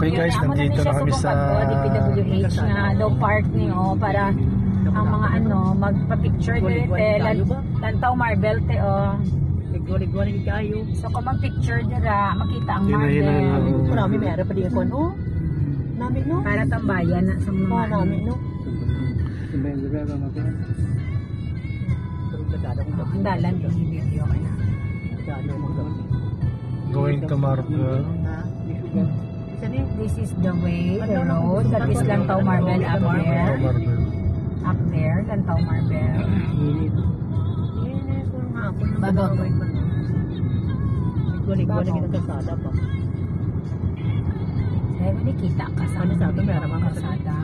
Okay guys, nandito na kami sa DPWH na low park niyo para ang mga magpa-picture dito lantaw marble te Ligwari kayo. So kung mag-picture dira, makita ang marble. Marami mayroon pa din ko Nami no. Para tambayan na sa mga nami no. Ang dalan yung video ka na. going to Marble. This is the way, the road. That is Lantaw Marble up there. Up there, Lantaw Marble. Bago. Ligwari kita kasada pa. Dahil kita kasama. Ano sa ato, meron mga kasada.